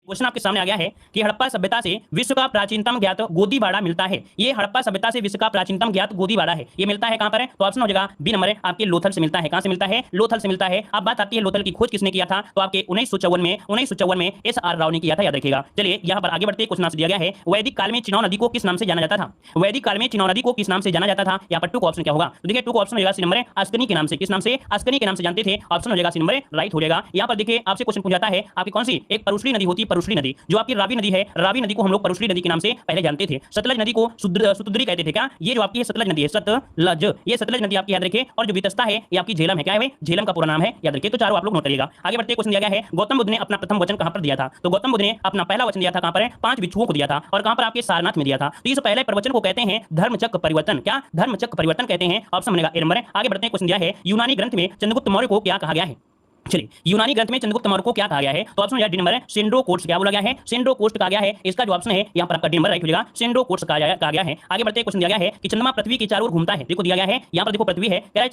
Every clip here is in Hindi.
क्वेश्चन आपके सामने आ गया है कि हड़प्पा सभ्यता से विश्व का प्राचीनतम ज्ञात गोदीबाड़ा मिलता है। ये हड़प्पा सभ्यता से विश्व का प्राचीनतम ज्ञात गोदीबाड़ा है। ये मिलता है कहां पर है? तो ऑप्शन हो जाएगा बी नंबर है आपके लोथल से मिलता है। कहां से मिलता है? लोथल से मिलता है। अब बात आती है लोथल की खोज किसने किया था? तो आपके 1954 में एस.आर. राव ने किया था, याद रखिएगा। चलिए यहां पर आगे बढ़ते क्वेश्चन आपसे दिया गया है वैदिक काल में चिनाव नदी को किस नाम से जाना जाता था? वैदिक काल में चिनाव नदी को किस नाम से जाना जाता था? यहाँ पर टू ऑप्शन क्या होगा? तो देखिए टू ऑप्शन हो जाएगा सी नंबर है अस्कनी के नाम से। किस नाम से? अस्कनी के नाम से जानते थे। ऑप्शन हो जाएगा सी नंबर राइट हो जाएगा। यहाँ पर देखिए आपसे क्वेश्चन पूछा जाता है आपकी कौन सी एक परुशली नदी होती है? परुशली नदी जो आपकी रावी नदी है, रावी नदी को हम लोग परुशली नदी के नाम से पहले जानते थे। सतलज नदी को सुतुद्री कहते थे। क्या ये जो आपकी सतलज नदी है, सतलज, ये सतलज नदी आपकी याद रखिए। और जो वितस्ता है ये आपकी झेलम है। क्या है भाई? झेलम का पूरा नाम है, याद रखिए। तो चारों आप लोग नोट करिएगा। आगे बढ़ते क्वेश्चन दिया गया है गौतम बुद्ध ने अपना प्रथम वचन कहां पर दिया था? तो गौतम बुद्ध ने अपना पहला वचन दिया था कहां पर है? 5 भिक्षुओं को दिया था। और कहां पर? आपके सारनाथ में दिया था। तो इस पहले प्रवचन को कहते हैं धर्मचक्र परिवर्तन। क्या? धर्मचक्र परिवर्तन कहते हैं। ऑप्शन बनेगा ए नंबर। आगे बढ़ते हैं क्वेश्चन दिया है यूनानी ग्रंथ में चंद्रगुप्त मौर्य को क्या कहा गया है? चलिए यूनानी ग्रंथ में चंद्रगुप्त मौर्य को क्या कहा गया है? तो ऑप्शन डी नंबर है सेंड्रोकोट्स। क्या बोला गया है? सेंड्रोकोट्स कहा गया है। इसका जो ऑप्शन है यहाँ पर आपका डी नंबर राइट हो जाएगा। सेंड्रोकोट्स कहा गया है। आगे बढ़ते क्वेश्चन दिया गया है कि चंद्रमा पृथ्वी के चारों ओर घूमता है। देखो दिया गया है यहाँ पर, देखो पृथ्वी है, कह रहा है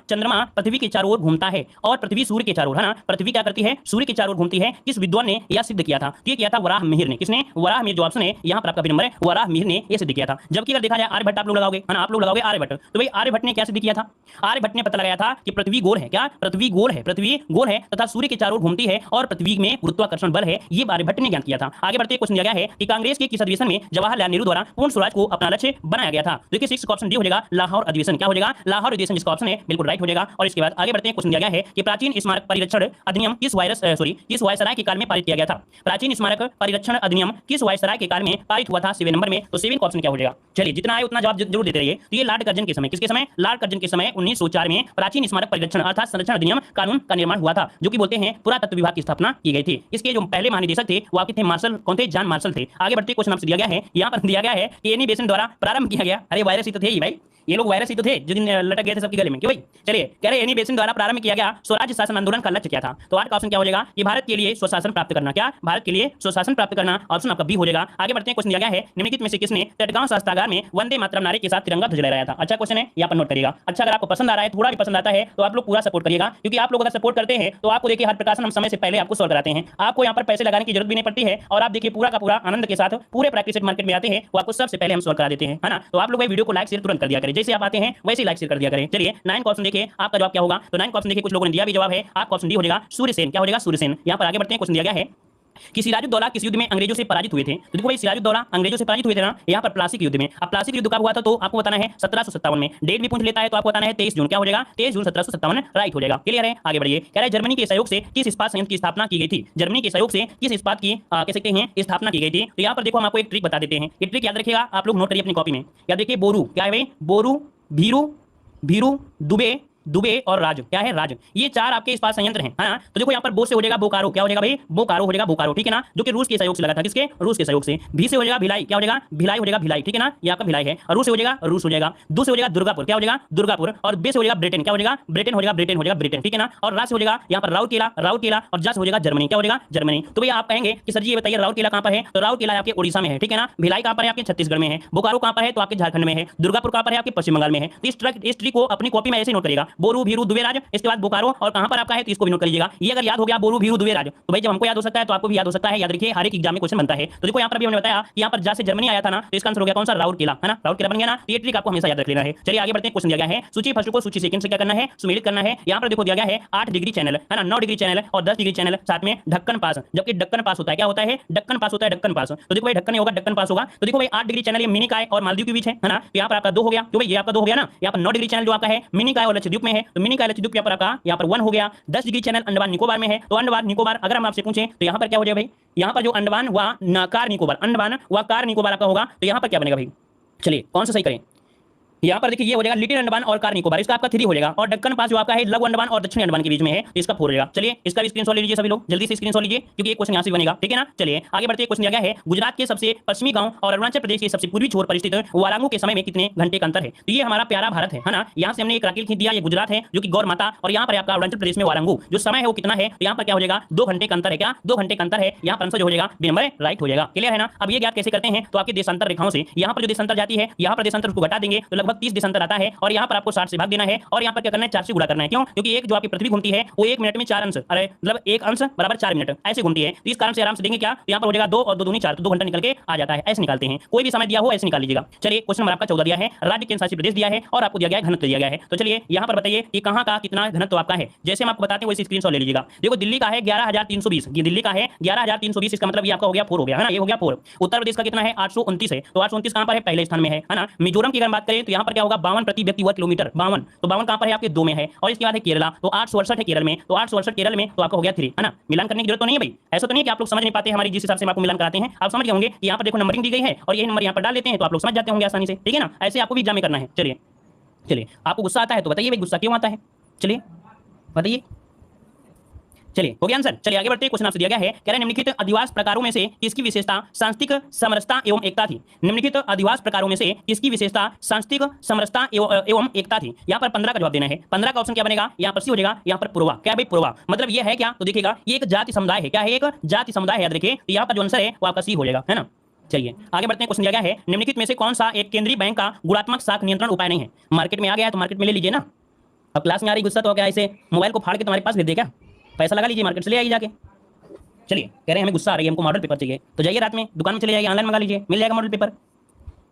चंद्रमा पृथ्वी के चारों ओर घूमता है और पृथ्वी सूर्य के चारों ओर, है ना? पृथ्वी क्या करती है? सूर्य के चारों ओर घूमती है। किस विद्वान ने यह सिद्ध किया था? ये किया था वराह मिहिर ने। किसने? वराह मिहिर। जो ऑप्शन है यहाँ पर आपका बी नंबर है वराह मिहिर ने यह सिद्ध किया था। जबकि अगर देखा जाए आर्यभट्ट आप लोग लगाओगे, है ना? आप लोग लगाओगे आर्यभट्ट। तो भाई आर्यभट्ट ने क्या सिद्ध किया था? आर्यभट्ट ने पता लगाया था कि पृथ्वी गोल है। क्या? पृथ्वी गोल है, पृथ्वी गोल है तथा सूर्य के चारों ओर घूमती है और पृथ्वी में गुरुत्वाकर्षण बल है। ये आर्यभट्ट ने ज्ञान किया था। आगे बढ़ते क्वेश्चन दिया गया है कि कांग्रेस के किस अधिवेशन में जवाहरलाल नेहरू द्वारा पूर्ण स्वराज को अपना लक्ष्य बनाया गया था? देखिए 6 ऑप्शन डी हो जाएगा लाहौर अधिवेशन। क्या हो जाएगा? लाहौर अधिवेशन जिसका ऑप्शन है बिल्कुल राइट हो जाएगा। और इसके बाद आगे बढ़ते हैं क्वेश्चन दिया गया है कि प्राचीन स्मारक परिरक्षण अधिनियम किस वायसराय के काल में पारित किया गया था? प्राचीन स्मारक परिरक्षण अधिनियम किस वायसराय के काल में पारित हुआ था? 7 नंबर में। तो 7 ऑप्शन क्या हो जाएगा? चलिए जितना आए उतना जवाब जरूर देते रहिए। तो ये लॉर्ड कर्जन के समय, किसके समय? लॉर्ड कर्जन के समय 1904 में प्राचीन स्मारक परिरक्षण अर्थात संरक्षण अधिनियम कानून का निर्माण हुआ था, जो कि बोलते हैं पुरातत्व विभाग की स्थापना की गई थी। इसके जो पहले महानिदेशक थे वो आपके थे मार्शल, कौन थे? जॉन मार्शल थे। आगे बढ़ते क्वेश्चन आपसे दिया गया है, यहाँ पर दिया गया है कि एनी बेसेंट द्वारा प्रारंभ किया गया। अरे वायरस ही तो थे ही भाई, ये लोग वायरस ही तो थे जो दिन लटक गए थे सबके गले में। क्यों भाई? चलिए कह रहे एनी बेसेंट द्वारा प्रारंभ किया गया स्वराज शासन आंदोलन का लक्ष्य क्या था? तो आठ का ऑप्शन क्या हो जाएगा कि भारत के लिए स्वशासन प्राप्त करना। क्या? भारत के लिए स्वशासन प्राप्त करना। ऑप्शन आपका बी हो जाएगा। आगे बढ़ते हैं क्वेश्चन दिया गया है निम्नलिखित में से किसने तटगांव शस्त्रागार में वंदे मातरम नारे के साथ तिरंगा ध्वज लहराया था? अच्छा क्वेश्चन है, यहाँ पर नोट करिएगा। अच्छा अगर आपको पसंद आ रहा है, थोड़ा भी पसंद आता है तो आप लोग पूरा सपोर्ट करिएगा, क्योंकि आप लोग अगर सपोर्ट करते हैं तो आपको देखिए हर प्रकाशन हम समय से पहले आपको सॉल्व कराते हैं। आपको यहाँ पर पैसे लगाने की जरूरत भी नहीं पड़ती है और आप देखिए पूरा का पूरा आनंद के साथ पूरे प्रैक्टिस मार्केट में आते हैं, वो आपको सबसे पहले हम सॉल्व करा देते हैं, है ना? तो आप लोग वीडियो को लाइक शेयर तुरंत कर दिया करें, जैसे आप आते हैं वैसे लाइक शेयर कर दिया करें। चलिए 9 का ऑप्शन देखिए आपका जवाब क्या होगा? तो 9 का ऑप्शन देखिए कुछ लोगों ने दिया भी जवाब है, आपका ऑप्शन डी हो जाएगा सूर्यसेन। क्या हो जाएगा? सूर्यसेन। यहाँ पर आगे बढ़ते हैं क्वेश्चन दिया गया है कि सिराजुद्दौला किस युद्ध में अंग्रेजों से पराजित हुए थे? तो देखो भाई सिराजुद्दौला अंग्रेजों से पराजित हुए थे ना, यहाँ पर प्लासी के युद्ध में। अब प्लासी युद्ध कब हुआ था? तो आपको बताना है 1757 में। डेट भी पूछ लेता है तो आपको बताना है 23 जून। क्या हो जाएगा? 23 जून 1757 राइट हो जाएगा। क्लियर है? आगे बढ़िए। कह रहा है जर्मनी के सहयोग से किस इस्पात संयंत्र की स्थापना की गई थी? जर्मनी के सहयोग से किस इस्पात की कह सकते हैं स्थापना की गई थी? तो यहाँ पर देखो हम आपको एक ट्रिक बता देते हैं, ये ट्रिक याद रखिएगा, आप लोग नोट करिए अपनी कॉपी में। याद देखिए बोरू, क्या है भाई? बोरू, भीरू, भीरू, दुबे और राज। क्या है? राज। ये 4 आपके इस्पात संयंत्र हैं, है ना? तो देखो यहाँ पर बो से हो जाएगा बोकारो। क्या हो जाएगा भाई? बोकारो हो जाएगा, बोकारो, ठीक है ना? जो कि रूस के सहयोग से लगा था। किसके? रूस के सहयोग से। भी से हो जाएगा भिलाई। क्या हो जाएगा? भिलाई हो जाएगा, भिलाई, ठीक है ना? ये आपका भिलाई है। और रूस से हो जाएगा, रूस हो जाएगा। दू से हो जाएगा दुर्गापुर। क्या हो जाएगा? दुर्गापुर। और बे से हो जाएगा ब्रिटेन। क्या हो जाएगा? ब्रिटेन हो जाएगा, ब्रिटेन हो जाएगा, ब्रिटेन, ठीक है ना? और राज से हो जाएगा यहाँ पर राउरकेला, राउरकेला। और जा से हो जाएगा जर्मनी। क्या हो जाएगा? जर्मनी। तो भैया आप कहेंगे कि सर जी ये बताइए राउरकेला कहाँ पर है? तो राउरकेला आपके ओडिशा में है, ठीक है ना? भिलाई कहाँ पर है? आपके छत्तीसगढ़ में है। बोकारो कहाँ पर है? तो आपके झारखंड में है। दुर्गापुर कहाँ पर है? आपके पश्चिम बंगाल में है। तो इस ट्रिक को अपनी कॉपी में ऐसे नोट करिएगा, बोरू, भीरू, दुबे, राज, इसके बाद बोकारो, और कहां पर आपका है तो इसको भी नोट करिएगा। ये अगर याद हो गया बोरू, भीरू, दुबे, राज, तो भाई जब हमको याद हो सकता है तो आपको भी याद हो सकता है। याद रखिए हर एक एग्जाम में क्वेश्चन बनता है। तो देखो यहाँ पर भी हमने बताया कि यहाँ पर जैसे जर्मनी आया था ना, तो इसका आंसर हो गया कौन सा? राउरकेला, है ना? राउरकेला बन गया ना? ये ट्रिक आपको हमेशा याद रख लेना है। चलिए आगे बढ़ते हैं। क्वेश्चन दिया गया है सूची फर्स्ट को सूची सेकंड से क्या करना है? सुमेलित करना है। यहाँ पर देखो दिया गया है 8 डिग्री चैनल, है ना? 9 डिग्री चैनल और 10 डिग्री चैनल, साथ में ढक्कन पास। जबकि ढक्कन पास होता है, क्या होता है? ढक्कन पास होता है, ढक्कन पास। तो देखो भाई ढक्कन नहीं होगा, ढक्कन पास होगा। तो देखो भाई 8 डिग्री चैनल ये मिनी काय और मालदीव के बीच है ना? तो यहाँ पर आपका 2 हो गया। तो भाई ये आपका 2 हो गया ना? यहाँ पर 9 डिग्री चैनल जो आपका है मिनी काय और लक्षद्वीप में है, तो मिनी काय लक्षद्वीप यहाँ पर आपका यहाँ पर 1 हो गया। 10 डिग्री चैनल अंडमान निकोबार में है, तो अंडमान निकोबार अगर हम आपसे पूछें तो यहाँ पर क्या हो जाएगा भाई? यहाँ पर जो अंडमान व कार निकोबार, अंडमान व कार निकोबार आपका होगा, तो यहाँ पर क्या बनेगा भाई? चलिए कौन सा सही करें? यहाँ पर देखिए ये हो जाएगा लिटिल अंडमान और कार निकोबार, इसका आपका 3 हो जाएगा। और दक्कन पास जो आपका है लघु अंडमान और दक्षिणी अंडमान के बीच में है, तो इसका 4 हो जाएगा। चलिए इसका भी स्क्रीनशॉट ले लीजिए सभी लोग, जल्दी से स्क्रीनशॉट लीजिए, क्योंकि ये क्वेश्चन यहाँ से बनेगा, ठीक है ना? चलिए आगे बढ़ते हैं। क्वेश्चन दिया गया है गुजरात के सबसे पश्चिमी गांव और अरुणाचल प्रदेश के सबसे पूर्वी छोर पर स्थित वारांगू के समय में कितने घंटे का अंतर है? तो ये हमारा प्यारा भारत है ना? यहाँ से हमने एक राकेल खींच दिया, ये गुजरात है जो कि गौर माता, और यहाँ पर आपका अरुणाचल प्रदेश में वारांगू, जो समय है वो कितना है? तो यहाँ पर क्या हो जाएगा? 2 घंटे का अंतर है। क्या? 2 घंटे का अंतर है। यहाँ पर आंसर जो हो जाएगा बी नंबर राइट हो जाएगा। क्लियर है ना? अब ये ज्ञात कैसे करते हैं? तो आपके देशांतर रेखाओं से यहाँ पर जो देशांतर जाती है, यहाँ पर देशांतर उसको घटा देंगे तो लगभग लगभग 30 देशांतर आता है और यहाँ पर आपको 60 से भाग देना है और यहाँ पर क्या करना है 4 से गुणा करना है। क्यों? क्योंकि एक जो आपकी पृथ्वी घूमती है वो 1 मिनट में 4 अंश, अरे मतलब 1 अंश बराबर 4 मिनट ऐसे घूमती है। तो इस कारण से आराम से देंगे क्या, तो यहाँ पर हो जाएगा 2 और 2 दूनी 4, तो 2 घंटा निकल के आ जाता है। ऐसे निकालते हैं, कोई भी समय दिया हो ऐसे निकाल लीजिएगा। चलिए क्वेश्चन नंबर आपका 14 दिया है, राज्य केंद्र शासित प्रदेश दिया है और आपको दिया गया है घनत्व दिया गया है। तो चलिए यहाँ पर बताइए कि कहाँ का कितना घनत्व आपका है। जैसे हम आपको बताते हैं वैसे स्क्रीनशॉट ले लीजिएगा। देखो दिल्ली का है 11,320, ये दिल्ली का है 11,320, इसका मतलब ये आपका हो गया 4 हो गया है ना, ये हो गया 4। उत्तर प्रदेश का कितना है 829 है, तो 829 कहाँ पर है, पहले स्थान में है ना। मिजोरम की अगर बात करें तो यहाँ पर क्या होगा 52 प्रति व्यक्ति वर्ग किलोमीटर, 52, तो 52 कहाँ पर है आपके 2 में है। और इसके बाद है केरला, तो 868 है केरल में, तो 868 केरल में, तो आपका हो गया 3 है ना। मिलान करने की जरूरत तो नहीं है भाई, ऐसा तो नहीं है कि आप लोग समझ नहीं पाते हमारी जिस हिसाब से हम आपको मिलान कराते हैं। आप समझ गए होंगे कि यहाँ पर देखो नंबरिंग दी गई है और ये नंबर यहाँ पर डाल देते हैं तो आप लोग समझ जाते होंगे आसानी से, ठीक है ना। ऐसे आपको भी एग्जाम में करना है। चलिए चलिए आपको गुस्सा आता है तो बताइए भाई गुस्सा क्यों आता है, चलिए बताइए। चलिए हो गया आंसर। चलिए आगे बढ़ते हैं। क्वेश्चन आपसे दिया गया है, कह रहा है निम्नलिखित अधिवास प्रकारों में से किसकी विशेषता सांस्कृतिक समरसता एवं एकता थी। निम्नलिखित अधिवास प्रकारों में से किसकी विशेषता सांस्कृतिक समरसता एवं एकता थी। यहाँ पर 15 का जवाब देना है। 15 का ऑप्शन क्या बनेगा, यहाँ पर सी हो जाएगा, यहाँ पर पूर्वा। क्या भाई पूर्वा मतलब ये है क्या, तो देखिएगा ये एक जाति समुदाय है। क्या है, एक जाति समुदाय है, याद रखिए। तो यहाँ पर जो आंसर है वो आपका सी हो जाएगा, है ना। चलिए आगे बढ़ते हैं। क्वेश्चन दिया गया है, निम्नलिखित में से कौन सा एक केंद्रीय बैंक का गुणात्मक साख नियंत्रण उपाय नहीं है। मार्केट में आ गया तो मार्केट में ले लीजिए ना। अब क्लास में आ रही गुस्सा तो क्या ऐसे मोबाइल को फाड़ के तुम्हारे पास भेज दे क्या, पैसा लगा लीजिए मार्केट से ले आइए जाके। चलिए कह रहे हैं हमें गुस्सा आ रही है, हमको मॉडल पेपर चाहिए, तो जाइए रात में दुकान में चले जाइए, ऑनलाइन मंगा लीजिए, मिल जाएगा मॉडल पेपर।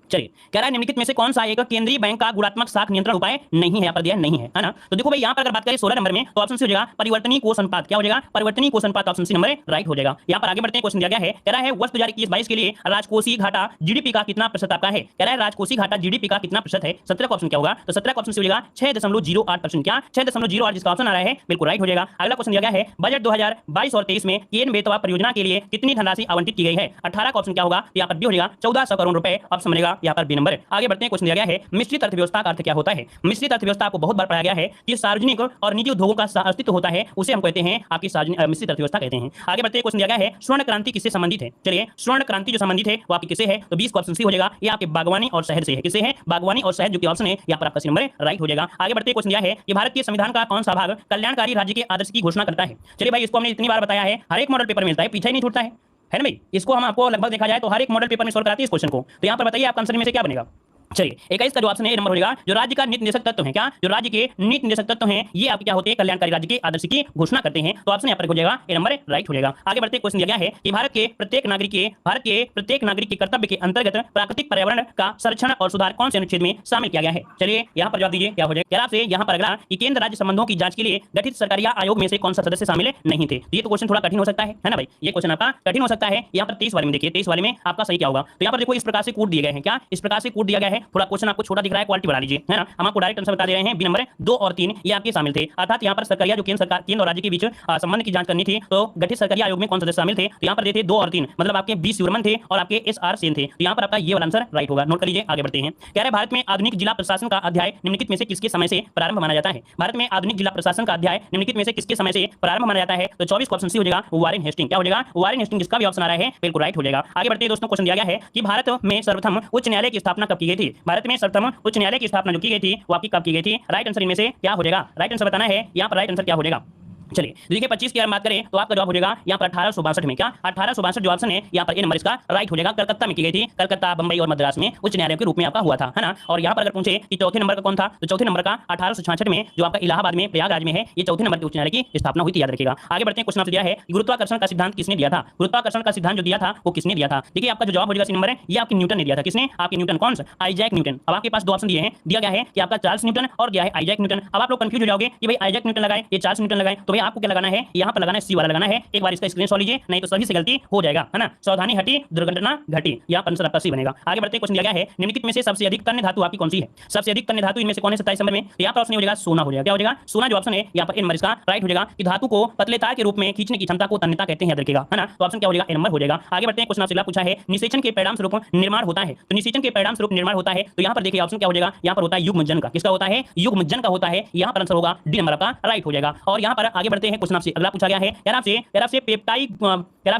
चलिए कह रहा है निम्नलिखित में से कौन सा एक केंद्रीय बैंक का गुणात्मक साख नियंत्रण उपाय नहीं है, यहाँ पर दिया नहीं है ना। तो देखो भाई यहाँ पर अगर बात करें 16 नंबर में तो ऑप्शन सी हो जाएगा परिवर्तनीय कोष अनुपात। क्या हो जाएगा, परिवर्तनीय कोष अनुपात, ऑप्शन सी नंबर राइट हो जाएगा। यहाँ पर आगे बढ़ते हैं। क्वेश्चन दिया गया है, कह रहा है वर्ष 2021-22 के लिए राजकोषीय घाटा जीडीपी का कितना प्रतिशत आपका है। कह रहा है राजकोषीय घाटा जीडीपी का कितना प्रतिशत है। 17 का ऑप्शन क्या होगा, तो 17 का ऑप्शन से हो जाएगा 6.08%। क्या 6.08 जिसका ऑप्शन आ रहा है बिल्कुल राइट हो जाएगा। अगला क्वेश्चन दिया गया है, बजट 2022 और 23 में केन बेतवा परियोजना के लिए कितनी धनराशि आवंटित की गई है। 18 का ऑप्शन क्या होगा, यहाँ पर बी हो जाएगा 1400 करोड़ रुपए, ऑप्शन बनेगा यहाँ पर बी नंबर। आगे बढ़ते हैं। क्वेश्चन दिया गया है, मिश्रित अर्थव्यवस्था का अर्थ क्या होता है। मिश्रित अर्थव्यवस्था आपको बहुत बार पढ़ाया गया है कि सार्वजनिक और निजी उद्योगों का अस्तित्व होता है, उसे हम कहते हैं आपकी मिश्रित अर्थव्यवस्था कहते हैं। आगे बढ़ते हैं। क्वेश्चन दिया गया है, स्वर्ण क्रांति किससे संबंधित है। चलिए स्वर्ण क्रांति जो संबंधित है वो आपकी किससे है, तो 20 का ऑप्शन सी हो जाएगा, ये आपके बागवानी और शहर से है। किससे है, बागवानी और शहर, जो कि ऑप्शन है यहाँ पर आपका सी नंबर राइट हो जाएगा। आगे बढ़ते हैं। क्वेश्चन दिया है कि भारत के संविधान का कौन सा भाग कल्याणकारी राज्य के आदर्श की घोषणा करता है। चलिए भाई इसको हमने इतनी बार बताया है, हर एक मॉडल पेपर मिलता है, पीछे ही नहीं छूटता है ना भाई। इसको हम आपको लगभग देखा जाए तो हर एक मॉडल पेपर में सॉल्व कराते हैं इस क्वेश्चन को। तो यहाँ पर बताइए आपका आंसर में से क्या बनेगा। चलिए 21 का जो ऑप्शन है ये नंबर हो जाएगा, जो राज्य का नीति निर्देशक तत्व है। क्या, जो राज्य के नीति निर्देशक तत्व हैं ये आपके क्या होते हैं, कल्याणकारी राज्य के आदर्श की घोषणा करते हैं। तो ऑप्शन यहाँ पर हो जाएगा ये नंबर राइट हो जाएगा। आगे बढ़ते क्वेश्चन दिया गया है कि भारत के प्रत्येक नागरिक के कर्तव्य के अंतर्गत प्राकृतिक पर्यावरण का संरक्षण और सुधार कौन से अनुच्छेद में शामिल किया गया है। चलिए यहाँ पर जवाब दीजिए क्या हो जाएगा। आपसे यहाँ पर अगला कि केंद्र राज्य संबंधों की जांच के लिए गठित सरकारी आयोग में से कौन सा सदस्य शामिल नहीं थे। ये तो क्वेश्चन थोड़ा कठिन हो सकता है ना भाई, ये क्वेश्चन आपका कठिन हो सकता है। यहाँ पर 23 वाले में देखिए, 23 वाले में आपका सही क्या होगा। तो यहाँ पर देखो इस प्रकार से कोड दिए गए हैं। क्या इस प्रकार से कोड दिया गया है, थोड़ा क्वेश्चन आपको छोटा दिख रहा है, क्वालिटी बढ़ा लीजिए, है ना। हम आपको डायरेक्ट आंसर बता दे रहे हैं, बी नंबर 2 और 3 ये आपके शामिल थे। अर्थात यहाँ पर सरकारिया जो केंद्र और राज्य के बीच संबंध की जांच करनी थी, तो गठित सरकारी आयोग में कौन सदस्य शामिल थे, तो यहाँ पर देते 2 और 3, मतलब आपके बी शिवरमन थे और आपके SR सेन थे। तो यहाँ पर आपका ये वाला आंसर राइट होगा, नोट कर लीजिए। आगे बढ़ते हैं। कह रहे हैं भारत में आधुनिक जिला प्रशासन का अध्याय निम्नलिखित में से किसके समय से प्रारंभ माना जाता है। भारत में आधुनिक जिला प्रशासन का अध्याय निम्नलिखित में से किसके समय से प्रारंभ माना जाता है। तो 24 का ऑप्शन सी हो जाएगा, वारेन हेस्टिंग। क्या हो जाएगा, वारेन हेस्टिंग, जिसका भी ऑप्शन आ रहा है बिल्कुल राइट हो जाएगा। आगे बढ़ते हैं दोस्तों। क्वेश्चन दिया गया है कि भारत में सर्वप्रथम उच्च न्यायालय की स्थापना कब की गई थी। भारत में सर्वप्रथम उच्च न्यायालय की स्थापना जो की गई थी वो आपकी कब की गई थी। राइट आंसर इनमें से क्या हो जाएगा, राइट आंसर बताना है। यहाँ पर राइट आंसर क्या हो जाएगा। चलिए देखिए 25 की अगर बात करें तो आपका जवाब हो जाएगा यहाँ पर 1862 में। क्या 1862 जो ऑप्शन है यहाँ पर ए नंबर इसका राइट हो जाएगा। कलकत्ता में की गई थी, कलकत्ता, बंबई और मद्रास में उच्च न्यायालय के रूप में आपका हुआ था, है ना। और यहाँ पर अगर पूछे कि चौथे नंबर का कौन था, तो चौथे नंबर का 1866 में जो आपका इलाहाबाद में प्रयागराज में है, ये चौथे नंबर के उच्च न्यायालय की स्थापना हुई थी, याद रखिएगा। आगे बढ़ते हैं। क्वेश्चन आपसे दिया है गुरुत्वाकर्षण का सिद्धांत किसने दिया था। गुरुत्वाकर्षण का सिद्धांत जो दिया था वो किसने दिया था। देखिए आपका जो जवाब हो जाएगा सी नंबर है, ये आपके न्यूटन ने दिया था। किसने, आपके न्यूटन। कौन सा, आइजैक न्यूटन। अब आपके पास दो ऑप्शन दिए हैं, दिया गया है कि आपका चार्ल्स न्यूटन और दिया है आइजैक न्यूटन। अब आप लोग कंफ्यूज हो जाओगे कि भाई आइजैक न्यूटन लगाए ये चार्ल्स न्यूटन लगाए, तो भाई आपको क्या लगाना है, यहाँ पर लगाना है सी वाला लगाना है। एक बार इसका स्क्रीनशॉट लीजिए, नहीं तो सभी से गलती हो जाएगा, है ना। सावधानी हटी दुर्घटना घटी, यहाँ पर आंसर आपका सी बनेगा। आगे बढ़ते हैं। क्वेश्चन दिया गया है निम्नलिखित में से सबसे अधिक तन्य धातु आपकी कौन सी है। सबसे अधिक तन्य धातु इनमें से कौन है 27 नंबर में, तो यहाँ पर ऑप्शन हो जाएगा सोना हो जाएगा। क्या हो जाएगा, सोना जो ऑप्शन है यहाँ पर ए नंबर इसका राइट हो जाएगा कि धातु को पतले तार के रूप में खींचने की क्षमता को तन्यता कहते हैं, याद रखिएगा, है ना। तो ऑप्शन क्या हो जाएगा, ए नंबर हो जाएगा। आगे बढ़ते हैं। क्वेश्चन आपसे पूछा है निषेचन के परिणाम स्वरूप निर्माण होता है, तो निषेचन के परिणाम स्वरूप निर्माण होता है, तो यहाँ पर देखिए ऑप्शन क्या हो जाएगा, यहाँ पर होता है युग्मजन का। किसका होता है, युग्मजन का होता है। यहाँ पर आंसर होगा डी नंबर आपका राइट हो जाएगा। और यहाँ पर आगे बढ़ते हैं। क्वेश्चन आपसे अगला पूछा गया है, आपसे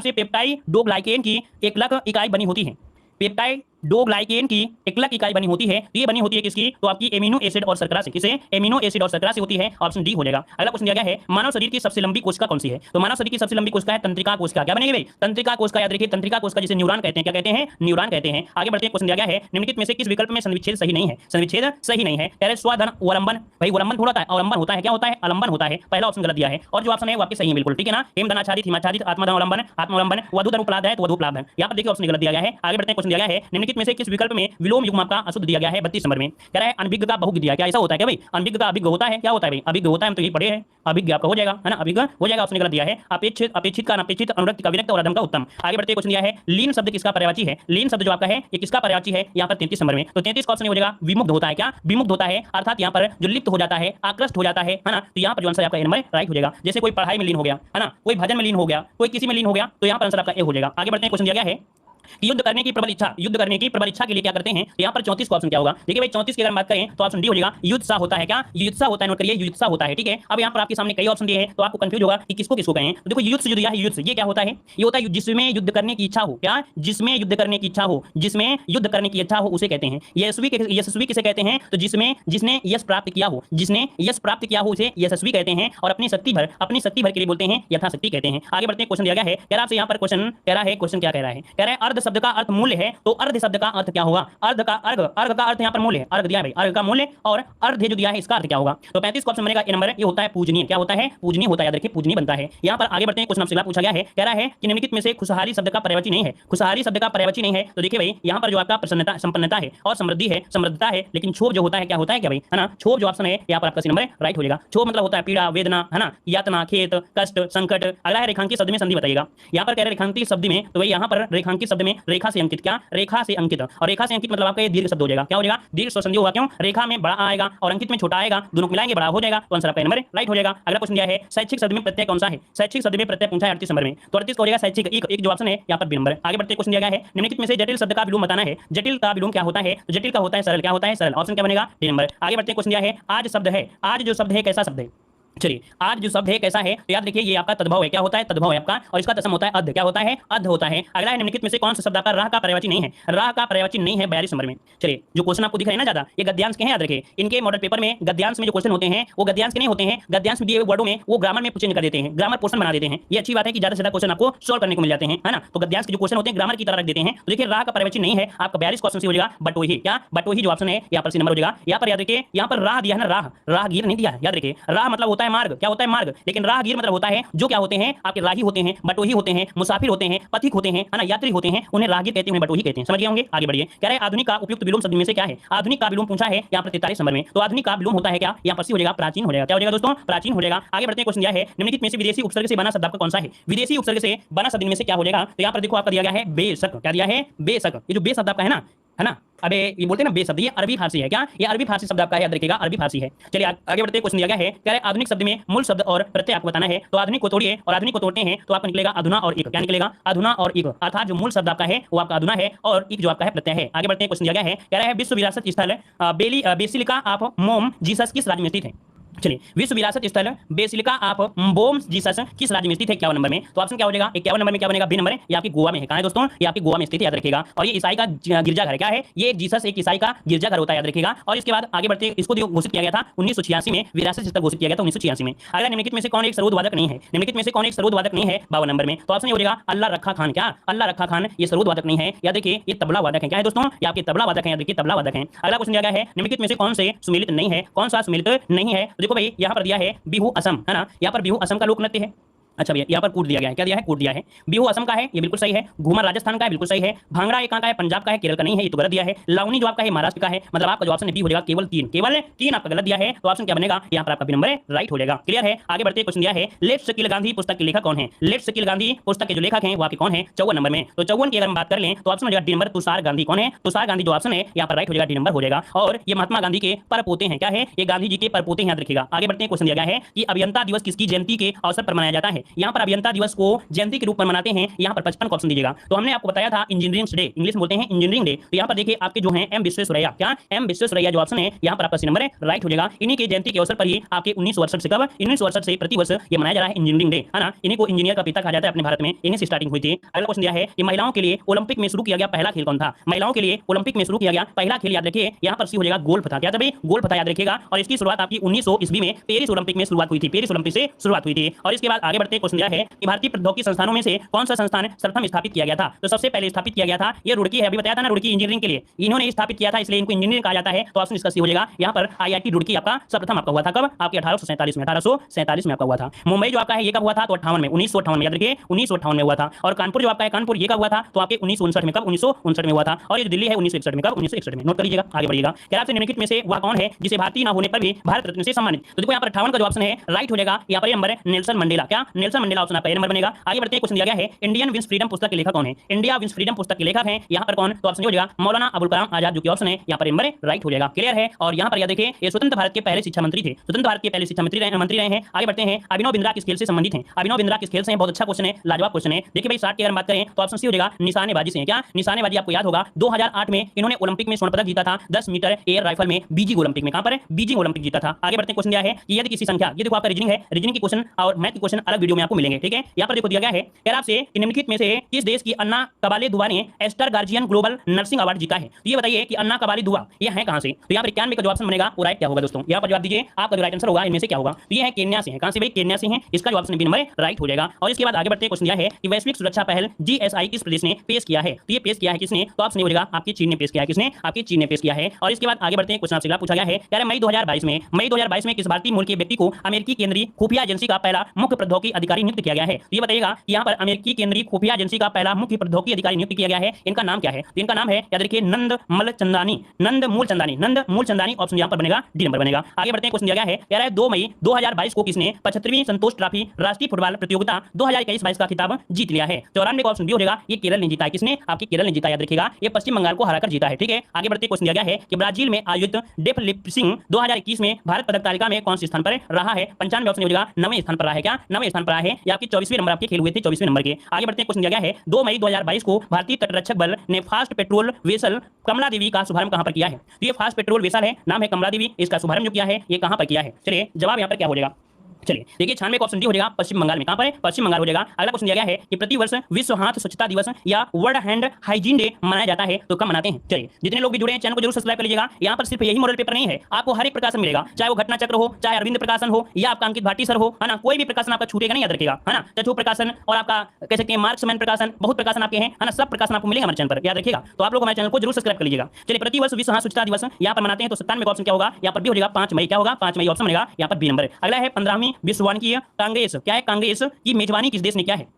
पेप्टाइड डोग्लाइकेन की एकलक इकाई बनी होती है। पेप्टाइड डोग्लाइकेन की एकलक इकाई बनी होती है, तो ये बनी होती है किसकी, तो आपकी एमिनो एसिड और शर्करा से। किसे, एमिनो एसिड और शर्करा से होती है, ऑप्शन डी हो जाएगा। अगला क्वेश्चन दिया गया है मानव शरीर की सबसे लंबी कोशिका कौन सी है, तो मानव शरीर की सबसे लंबी कोशिका है तंत्रिका कोशिका। क्या बनेगी भाई, तंत्रिका कोशिका। याद रखिए तंत्रिका कोशिका जिसे न्यूरॉन कहते हैं, क्या कहते हैं, न्यूरॉन कहते हैं। आगे बढ़ते हैं, क्वेश्चन दिया गया है निम्नलिखित में से किस विकल्प में सन्निवेद सही नहीं है, सन्निवेद सही नहीं है। कह रहे स्वाधन वलंबन, भाई वलंबन थोड़ा अवलंबन होता है, क्या होता है, अलंबन होता है, पहला ऑप्शन गलत दिया है और जो ऑप्शन है वो आपके सही है बिल्कुल, ठीक है ना। हेमधनाच्छादित, हिमाच्छादित, आत्मधन अवलंबन, आत्मावलंबन, वधुधन उपलाद है तो वधुपलाद है। यहाँ पर देखिए ऑप्शन गलत दिया गया है। आगे बढ़ते हैं, क्वेश्चन दिया गया है निम्नलिखित में से किस विकल्प में विलोम युग्म का अशुद्ध दिया गया है 32 नंबर में। कह रहा है अनभिज्ञ का बहुज्ञ दिया, क्या ऐसा होता है क्या भाई, अनभिज्ञ का अभिज्ञ होता है, क्या होता है भाई, अभिज्ञ होता है, हम तो ये पढ़े हैं, अभिज्ञ आपका हो जाएगा है ना, अभिज्ञ हो जाएगा, ऑप्शन गलत दिया है। अपेक्षित, अपेक्षित का अनपेक्षित, अनुरक्त का विरक्त और अधम का उत्तम। आगे बढ़ते हैं, क्वेश्चन दिया है लीन शब्द किसका पर्यायवाची है, लीन शब्द जो आपका है ये किसका पर्यायवाची है यहाँ पर 33 नंबर में, तो 33 का ऑप्शन हो जाएगा विमुग्ध होता है, क्या विमुग्ध होता है, अर्थात यहाँ पर जो लिप्त हो जाता है, आकृष्ट हो जाता है ना, तो यहाँ पर जो आंसर आपका नंबर राइट हो जाएगा। जैसे कोई पढ़ाई में लीन हो गया है ना, कोई भजन में लीन हो गया, कोई किसी में लीन हो गया, तो यहाँ पर आंसर आपका ए हो जाएगा। आगे बढ़ते हैं, क्वेश्चन दिया गया है युद्ध करने की प्रबल इच्छा, युद्ध करने की प्रबल इच्छा के लिए क्या करते हैं, तो यहाँ पर 34 का ऑप्शन क्या होगा, देखिए भाई 34 की अगर बात करें तो ऑप्शन डी हो जाएगा युत्साह होता है, क्या युत्साह होता है, नोट करिए युत्साह होता है, ठीक है। अब यहाँ पर आपके सामने कई ऑप्शन दिए हैं तो आपको कंफ्यूज होगा कि किसको किसको कहें, तो देखो युद्ध जो दिया है, युद्ध ये क्या होता है, ये होता है जिसमें युद्ध करने की इच्छा हो, क्या जिसमें युद्ध करने की इच्छा हो, जिसमें युद्ध करने की इच्छा हो उसे कहते हैं यशस्वी। यशस्वी किसे कहते हैं, तो जिसमें जिसने यश प्राप्त किया हो, जिसने यश प्राप्त किया हो उसे यशस्वी कहते हैं और अपनी शक्ति भर के लिए बोलते हैं यथाशक्ति कहते हैं। आगे बढ़ते हैं, क्वेश्चन दिया गया है, कह रहा आपसे यहाँ पर क्वेश्चन कह रहा है, क्वेश्चन क्या कह रहा है, कह रहा है अर्ध शब्द का अर्थ मूल्य है, तो अर्ध शब्द का अर्थ क्या होगा, अर्ध का अर्घ, अर्घ का अर्थ यहाँ पर मूल्य है, अर्घ दिया है भाई, अर्घ का मूल्य और अर्ध जो दिया है इसका अर्थ क्या होगा, तो 35 का ऑप्शन बनेगा ए नंबर, ये होता है पूजनीय, क्या होता है, पूजनीय होता है, याद रखिए पूजनीय बनता है। यहाँ पर आगे बढ़ते हैं, क्वेश्चन आपसे अगला पूछा गया है, कह रहा है कि निम्नलिखित में से खुशहाली शब्द का पर्यायवाची नहीं है, खुशहाली शब्द का पर्यायवाची नहीं है, तो देखिए भाई यहाँ पर जो आपका प्रसन्नता, संपन्नता है और समृद्धि है, समृद्धता है, लेकिन क्षोभ जो होता है क्या होता है, क्या भाई है ना, क्षोभ जो ऑप्शन है यहाँ पर आपका सी नंबर राइट हो जाएगा। क्षोभ मतलब होता है पीड़ा, वेदना है ना, यातना, खेत, कष्ट, संकट। अगला है रेखांकित शब्द में संधि बताइएगा, यहाँ पर कह रहे रेखांकित शब्द में, तो भाई यहाँ पर रेखांकित शब्द में रेखा से अंकित, क्या रेखा से अंकित, और रेखा से अंकित मतलब आपका ये दीर्घ शब्द हो जाएगा, क्या हो जाएगा, दीर्घ संधि होगा, क्यों रेखा में बड़ा आएगा और अंकित में छोटा आएगा, दोनों मिलाएंगे बड़ा हो जाएगा, तो आंसर आपका नंबर राइट हो जाएगा। अगला क्वेश्चन दिया है शैक्षिक शब्द में प्रत्यय कौन सा है, शैक्षिक शब्द में प्रत्यय पूछा है 38 नंबर में, तो 38 हो जाएगा शैक्षिक, एक जो ऑप्शन है यहाँ पर बी नंबर। आगे बढ़ते क्वेश्चन दिया गया है निम्नलिखित में से जटिल शब्द का विलोम बताना है, जटिल का विलोम क्या होता है, तो जटिल का होता है सरल, क्या होता है सरल, ऑप्शन क्या बनेगा डी नंबर। आगे बढ़ते क्वेश्चन दिया है आज शब्द है, आज जो शब्द है कैसा शब्द है, चलिए आज जो शब्द है कैसा है, तो याद रखिए ये आपका तद्भव है, क्या होता है तद्भव है आपका, और इसका तत्सम होता है अध, क्या होता है अध होता है। अगला है निम्नलिखित में से कौन सा शब्द आपका राह का पर्यायवाची नहीं है, राह का पर्यायवाची नहीं है 42 नंबर में। चलिए जो क्वेश्चन आपको दिख रहे हैं ना ज्यादा, ये गद्यांश के हैं, याद रखिए इनके मॉडल पेपर में गद्यांश में जो क्वेश्चन होते हैं वो गद्यांश के नहीं होते हैं, गद्यांश में दिए हुए वर्डों में वो ग्रामर में चेंज कर देते हैं, ग्रामर पोर्शन बना देते हैं। ये अच्छी बात है कि ज्यादा से ज्यादा क्वेश्चन आपको सॉल्व करने को मिल जाते हैं, है ना, तो गद्यांश के जो क्वेश्चन होते हैं ग्रामर की तरह रख देते हैं। तो देखिए राह का पर्यायवाची नहीं है आपका 42 क्वेश्चन से हो जाएगा बटोही, क्या बटोही जो ऑप्शन है यहाँ पर सी नंबर हो जाएगा। यहाँ पर याद रखिए यहाँ पर राह दिया है ना, राह राहगीर नहीं दिया है, याद रखिए राह मतलब होता है मार्ग, क्या होता है मार्ग, लेकिन राहगीर मतलब होता है जो क्या होते हैं आपके राही होते हैं, बटोही होते हैं, मुसाफिर होते हैं, पथिक होते हैं, है ना, यात्री होते हैं, उन्हें राहगीर कहते हैं, उन्हें बटोही कहते हैं। समझ गए होंगे। आगे बढ़िए, कह रहे हैं आधुनिक का उपयुक्त विलोम शब्द में से क्या है, आधुनिक का विलोम पूछा है यहाँ पर 43 नंबर में, तो आधुनिक का विलोम होता है क्या, यहाँ पर सी हो जाएगा प्राचीन हो जाएगा, क्या हो जाएगा दोस्तों प्राचीन हो जाएगा। आगे बढ़ते हैं, क्वेश्चन दिया है निम्नलिखित में से विदेशी उपसर्ग से बना शब्द आपका कौन सा है, विदेशी उपसर्ग से बना शब्द में से क्या हो जाएगा, तो यहाँ पर देखो आपका दिया गया है बेशक, क्या दिया है बेशक, ये जो बे शब्द आपका है ना, अबे ये बोलते हैं ना बेशब्द, ये अरबी फारसी है, क्या ये अरबी फारसी शब्द आपका है, याद रखिएगा अरबी फारसी है। चलिए आगे बढ़ते हैं, क्वेश्चन दिया गया है कह रहे आधुनिक शब्द में मूल शब्द और प्रत्यय आपको बताना है, तो आधुनिक को तोड़िए और आधुनिक को तोड़ते हैं तो आपको निकलेगा अधुना और इक, क्या निकलेगा अधुना और इक, अर्थात जो मूल शब्द आपका है वो आपका अधुना है और इक जो आपका है प्रत्यय है। आगे बढ़ते हैं, क्वेश्चन दिया गया है कह रहा है विश्व विरासत स्थल बेसिलिका ऑफ मोम जीसस किस राज्य में स्थित है। चलिए विश्व विरासत स्थल बेसिलिका ऑफ बोम जीसस किस राज्य में स्थित है 51 नंबर में, तो ऑप्शन क्या हो जाएगा 51 नंबर में क्या बनेगा बी नंबर, ये आपकी गोवा में है। कहां है दोस्तों, ये आपकी गोवा में स्थित है, याद रखिएगा। और ये ईसाई का गिरजाघर क्या है, ये एक जीसस एक ईसाई का गिरजाघर होता है, याद रखिएगा। और इसके बाद आगे बढ़ते इसको घोषित किया गया था 1986 में, विरासत स्थल घोषित किया गया था 1986 में। अगला निम्नलिखित में से कौन एक सरोद वादक नहीं है, निम्नलिखित में से कौन एक सरोद वादक नहीं है 52 नंबर में, तो ऑप्शन हो जाएगा अल्लाह रखा खान, क्या अल्लाह रखा खान ये सरोद वादक नहीं है, याद देखिए ये तबला वादक है, क्या है दोस्तों ये आपके तबला वादक है, याद देखिए तबला वादक है। अगला क्वेश्चन दिया गया है निम्नलिखित में से कौन से सुमेलित नहीं है, कौन सा सुमेलित नहीं है, तो देखो भाई यहाँ पर दिया है बिहू असम, है ना, यहाँ पर बिहू असम का लोक नृत्य है। अच्छा भैया यहाँ पर कूट दिया गया है, क्या दिया है कूट दिया है। बिहू असम का है, ये बिल्कुल सही है। घूमर राजस्थान का है, बिल्कुल सही है। भांगड़ा ये कहाँ का है, पंजाब का है, केरल का नहीं है, ये तो गलत दिया है। लावनी जो आपका है महाराष्ट्र का है, मतलब आपका जो ऑप्शन बी हो जाएगा केवल तीन आपका गलत दिया है, तो ऑप्शन क्या बनेगा यहाँ पर आपका बी नंबर राइट हो जाएगा। क्लियर है। आगे बढ़ते क्वेश्चन दिया है लेट शकील गांधी पुस्तक के लेखक कौन है, लेट शकील गांधी पुस्तक के जो लेखक हैं वो आपके कौन है 54 नंबर में, तो 54 की अगर हम बात कर लें तो ऑप्शन हो जाएगा डी नंबर तुषार गांधी। कौन है तुषार गांधी, जो ऑप्शन है यहाँ पर राइट हो जाएगा डी नंबर हो जाएगा। और ये महात्मा गांधी के परपोते हैं, क्या है ये गांधी जी के परपोते हैं, याद रखिएगा। आगे बढ़ते हैं क्वेश्चन दिया गया है कि अभियंता दिवस किसकी जयंती के अवसर पर मनाया जाता है, यहाँ पर अभियंता दिवस को जयंती के रूप में मनाते हैं, यहाँ पर 55 का ऑप्शन दीजिएगा। तो हमने आपको बताया था इंजीनियरिंग डे, इंग्लिश में बोलते हैं इंजीनियरिंग डे। तो यहाँ पर देखिए आपके जो है एम विश्वेश्वरैया, क्या एम विश्वेश्वरैया जो ऑप्शन है यहाँ पर आपका सी नंबर है, राइट हो जाएगा। इन्हीं की जयंती के अवसर पर ही आपके 1968 से कब 1968 से प्रतिवर्ष ये मनाया जा रहा है इंजीनियरिंग डे, है ना। इन्हीं को इंजीनियर का पिता कहा जाता है अपने भारत में, इन्हीं से स्टार्टिंग हुई थी। अगला क्वेश्चन दिया है कि महिलाओं के लिए ओलंपिक में शुरू किया गया पहला खेल कौन था। महिलाओं के लिए ओलंपिक में शुरू किया गया पहला खेल याद रखिए, यहाँ पर सी हो जाएगा गोल्फ था। क्या था भाई, गोल्फ था, याद रखिएगा। और इसकी शुरुआत आपकी 1900 ईस्वी में पेरिस ओलंपिक में शुरुआत हुई थी, पेरिस ओलंपिक से शुरुआत हुई थी। और इसके बाद आगे बढ़ते क्वेश्चन दिया है कि भारतीय प्रौद्योगिकी संस्थानों में से कौन सा संस्थान सर्वप्रथम स्थापित किया गया था। तो सबसे पहले स्थापित किया गया था ये रुड़की है, अभी बताया था ना, रुड़की इंजीनियरिंग के लिए इन्होंने स्थापित किया था, इसलिए इनको इंजीनियरिंग कहा जाता है। तो ऑप्शन इसका सी हो जाएगा, यहाँ पर आईआईटी रुड़की आपका सर्वप्रथम आपका हुआ था कब, आपके 1847 में, 1847 में आपका हुआ था। मुंबई जो आपका है ये कब हुआ था, तो 58 में, 1958 में, याद रखिए 1958 में हुआ था। और कानपुर जो आपका है कानपुर ये कब हुआ था, तो आपके 1959 में, कब 1959 में हुआ था। और ये दिल्ली है 1961 में, कब 1961 में, नोट कर लीजिएगा। आगे बढ़िएगा, क्या आपसे निम्नलिखित में से वह कौन है जिसे भारतीय न होने पर भी भारत रत्न से सम्मानित। तो देखो यहाँ पर 58 का जो ऑप्शन है राइट हो जाएगा, यहाँ पर नंबर है नेल्सन मंडेला, क्या नेल्सन मंडेला ऑप्शन आपका नंबर बनेगा। आगे बढ़ते हैं, क्वेश्चन दिया गया है इंडियन विंस फ्रीडम पुस्तक के लेखक कौन है। इंडिया विंस फ्रीडम पुस्तक के लेखक हैं यहाँ पर कौन, तो ऑप्शन हो जाएगा मौलाना अबुल कलाम आजाद, जो कि ऑप्शन है यहाँ पर नंबर राइट हो जाएगा। क्लियर है। और यहाँ पर याद देखिए ये स्वतंत्र भारत के पहले शिक्षा मंत्री थे, स्वतंत्र भारत के पहले शिक्षा मंत्री रहे हैं। आगे बढ़ते हैं, अभिनव बिंद्रा किस खेल से संबंधित हैं। अभिनव बिंद्रा किस खेल से हैं, बहुत अच्छा क्वेश्चन है, लाजवाब क्वेश्चन है। देखिए भाई 60 की अगर बात करें तो ऑप्शन सी हो जाएगा निशानेबाजी से। क्या निशानेबाजी आपको याद होगा 2008 में इन्होंने ओलंपिक में स्वर्ण पदक जीता था 10 मीटर एयर राइफल में, बीजिंग ओलंपिक में, कहां पर बीजिंग ओलंपिक जीता था। आगे बढ़ते हैं, क्वेश्चन दिया है कि यदि किसी संख्या, ये देखो आपका रीजनिंग है, रीजनिंग की क्वेश्चन और मैथ की क्वेश्चन अलग वीडियो में आपको मिलेंगे, ठीक है। यहाँ पर देखो दिया गया है कि आपसे निम्नलिखित में से किस देश की अन्ना कबाले दुआ ने Aster Guardian global nursing award जीता है। तो ये बताइए कि अन्ना कबाले दुआ ये है कहां से। तो यहाँ पर 91 का जो ऑप्शन बनेगा वो राइट क्या होगा दोस्तों, यहाँ पर जवाब दीजिए, आपका जो राइट आंसर होगा इनमें से क्या होगा। तो ये है केन्या से है, कहां से भाई, केन्या से है, इसका जो ऑप्शन बी नंबर राइट हो जाएगा। और इसके बाद आगे बढ़ते हैं, क्वेश्चन दिया है कि वैश्विक सुरक्षा पहल जीएसआई किस प्रदेश ने पेश किया है। तो ये पेश किया है किसने, तो ऑप्शन हो जाएगा आपकी चीन ने पेश किया है, किसने, आपकी चीन ने पेश किया है। और इसके बाद आगे बढ़ते हैं, क्वेश्चन आपसे पूछा गया है यार मई 2022 में किस भारतीय मूल के व्यक्ति को अमेरिकी केंद्रीय खुफिया एजेंसी का पहला मुख्य प्रौद्योगिकी अधिकारी नियुक्त किया गया है। तो ये बताइएगा यहाँ पर अमेरिकी केंद्रीय खुफिया एजेंसी का पहला मुख्य प्रौद्योगिकी अधिकारी नियुक्त किया गया है, इनका नाम क्या है। तो इनका नाम है याद रखिए नंदमूल चंदानी, ऑप्शन यहाँ पर बनेगा डी नंबर बनेगा। आगे बढ़ते हैं, क्वेश्चन दिया गया है यार 2 मई 2022 को किसने 75वीं संतोष ट्रॉफी राष्ट्रीय फुटबॉल प्रतियोगिता 2021-22 का खिताब जीत लिया है। 94 का ऑप्शन बी हो जाएगा, ये केरल ने जीता है, किसने, आपके केरल ने जीता, याद रखिएगा ये पश्चिम बंगाल को हराकर जीता है, ठीक है। आगे बढ़ते क्वेश्चन दिया गया है कि ब्राजील में आयोजित डेफलिप्सिंग 2021 में भारत पदक तालिका में कौन से स्थान पर रहा है। 95 ऑप्शन हो जाएगा 9वें स्थान पर रहा है, क्या 9वें स्थान पर रहा है, ये आपके 24वें नंबर आपके खेल हुए थे, 24वें नंबर के। आगे बढ़ते हैं, क्वेश्चन दिया गया है 2 मई 2022 को भारतीय तटरक्षक बल ने फास्ट पेट्रोल वेसल कमला देवी का शुभारंभ कहां पर किया है। तो ये फास्ट पेट्रोल वेसल है, नाम है कमला देवी, इसका शुभारंभ जो किया है ये कहां पर किया है। चलिए जवाब यहाँ पर क्या हो जाएगा, चलिए देखिए 96 का ऑप्शन डी हो जाएगा पश्चिम बंगाल में, कहां पर है, पश्चिम बंगाल हो जाएगा। अगला क्वेश्चन दिया गया है कि प्रतिवर्ष विश्व हाथ स्वच्छता दिवस या वर्ल्ड हैंड हाइजीन डे मनाया जाता है, तो कब मनाते हैं। चलिए जितने लोग भी जुड़े हैं चैनल को जरूर सब्सक्राइब कर लीजिएगा। यहाँ पर सिर्फ यही मॉडल पेपर नहीं है, आपको हर एक प्रकाशन मिलेगा, चाहे वो घटना चक्र हो, चाहे अरविंद प्रकाशन हो, या आपका अंकित भाटी सर हो, है ना, कोई भी प्रकाशन आपका छूटेगा नहीं, याद रखिएगा, है ना। चतुर प्रकाशन और आपका कह सकते हैं मार्क्समैन प्रकाशन, बहुत प्रकाशन आपके हैं, है ना, सब प्रकाशन आपको मिलेंगे हमारे चैनल पर, याद रखिएगा। तो आप लोग हमारे चैनल को जरूर सब्सक्राइब कर लीजिएगा। चलिए प्रतिवर्ष विश्व हाथ स्वच्छता दिवस यहाँ पर मनाते हैं, तो 97 का ऑप्शन क्या होगा, यहाँ पर भी हो जाएगा 5 मई, क्या होगा 5 मई ऑप्शन बनेगा यहाँ पर बी नंबर। अगला है 15वीं विश्व वानिकी कांग्रेस, क्या है, कांग्रेस की मेजबानी किस देश ने किया है।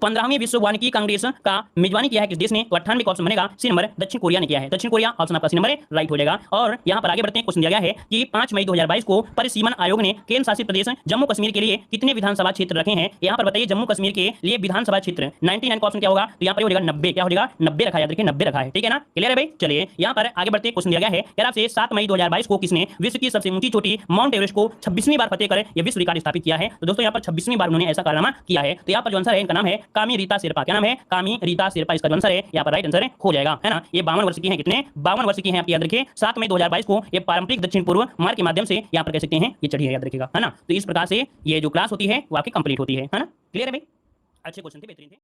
15वीं विश्व वानिकी कांग्रेस का मेजबानी किया है किस देश ने, तो 98 का ऑप्शन बनेगा सी नंबर, दक्षिण कोरिया ने किया है, दक्षिण कोरिया ऑप्शन आपका सी नंबर राइट हो जाएगा। और यहां पर आगे बढ़ते हैं, क्वेश्चन दिया गया है कि 5 मई 2022 को परिसीमन आयोग ने केंद्र शासित प्रदेश जम्मू कश्मीर के लिए कितने विधानसभा क्षेत्र रखे हैं। यहां पर बताइए जम्मू कश्मीर के लिए विधानसभा क्षेत्र 99 का ऑप्शन क्या होगा, तो यहां पर हो जाएगा 90, क्या हो जाएगा 90 रखा है, याद रखिए 90 रखा है, ठीक है ना, क्लियर है भाई। चलिए यहां पर आगे बढ़ते हैं, क्वेश्चन दिया गया है यार आपसे 7 मई 2022 को किसने विश्व की सबसे ऊंची चोटी माउंट एवरेस्ट को 26वीं बार फतेह कर यह विश्व रिकॉर्ड स्थापित किया है। तो दोस्तों यहां पर 26वीं बार उन्होंने ऐसा कारनामा किया है। तो यहां पर जो आंसर है इनका नाम है कामी रीता शेरपा, क्या नाम है, कामी रीता शेरपा, इसका जो आंसर है यहाँ पर राइट आंसर हो जाएगा, है ना। ये 52 वर्ष की हैं, कितने 52 वर्ष की हैं, आप याद रखिए। 7 मई 2022 को ये पारंपरिक दक्षिण पूर्व मार्ग के माध्यम से यहाँ पर कह सकते हैं ये चढ़ी है, याद रखिएगा, है ना। तो इस प्रकार से ये जो क्लास होती है वो आपकी कंप्लीट होती है ना, क्लियर है भाई। अच्छे क्वेश्चन थे, बेहतरीन थे।